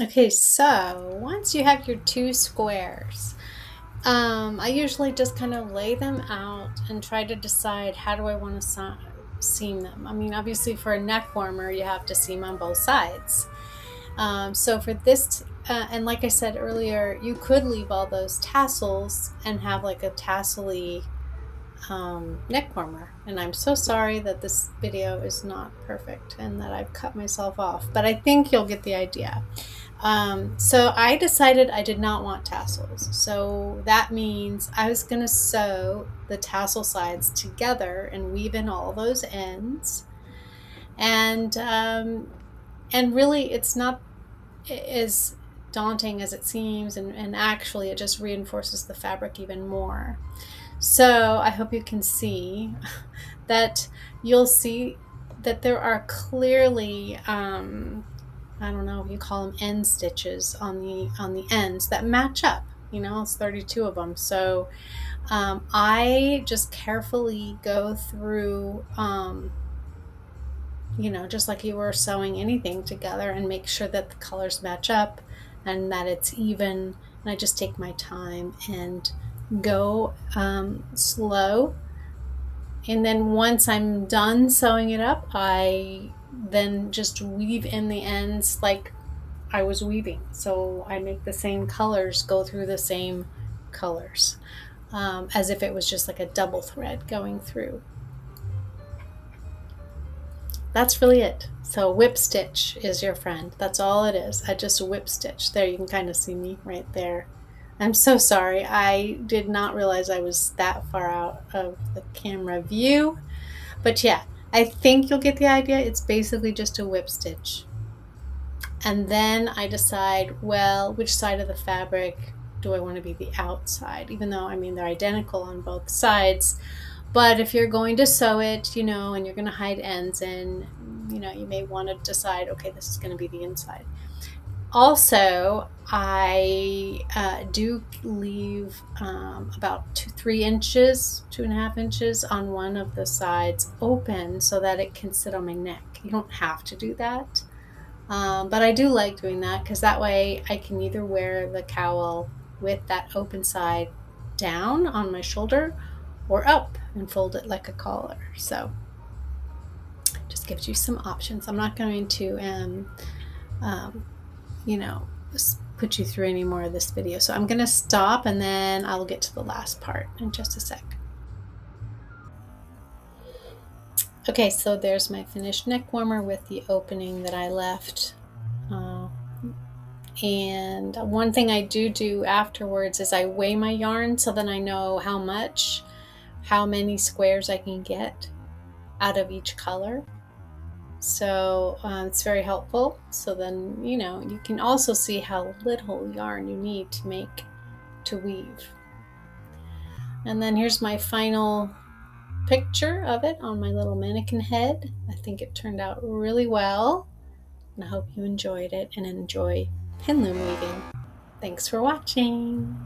Okay, so once you have your two squares, I usually just kind of lay them out and try to decide how do I want to seam them. I mean, obviously for a neck warmer, you have to seam on both sides. So for this, and like I said earlier, you could leave all those tassels and have like a tassel-y neck warmer. And I'm so sorry that this video is not perfect and that I've cut myself off, but I think you'll get the idea. So I decided I did not want tassels. So that means I was going to sew the tassel sides together and weave in all those ends. And really, it's not as daunting as it seems, and actually it just reinforces the fabric even more. So I hope you can see that you'll see that there are clearly I don't know if you call them end stitches on the ends that match up. You know, it's 32 of them. So I just carefully go through, you know, just like you were sewing anything together, and make sure that the colors match up and that it's even. And I just take my time and go slow. And then once I'm done sewing it up, I then just weave in the ends like I was weaving. So I make the same colors go through the same colors, as if it was just like a double thread going through. That's really it. So whip stitch is your friend. That's all it is. I just whip stitch. There, you can kind of see me right there. I'm so sorry. I did not realize I was that far out of the camera view. But yeah, I think you'll get the idea. It's basically just a whip stitch. And then I decide, well, which side of the fabric do I want to be the outside? Even though, I mean, they're identical on both sides. But if you're going to sew it, you know, and you're going to hide ends in, you know, you may want to decide, okay, this is going to be the inside. Also, I do leave about 3 inches, 2.5 inches on one of the sides open so that it can sit on my neck. You don't have to do that. But I do like doing that because that way I can either wear the cowl with that open side down on my shoulder or up and fold it like a collar. So just gives you some options. I'm not going to, you know, put you through any more of this video. So I'm going to stop and then I'll get to the last part in just a sec. Okay, so there's my finished neck warmer with the opening that I left. And one thing I do afterwards is I weigh my yarn so then I know how many squares I can get out of each color. So it's very helpful. So then, you know, you can also see how little yarn you need to weave. And then here's my final picture of it on my little mannequin head. I think it turned out really well, and I hope you enjoyed it and enjoy pin loom weaving. Thanks for watching.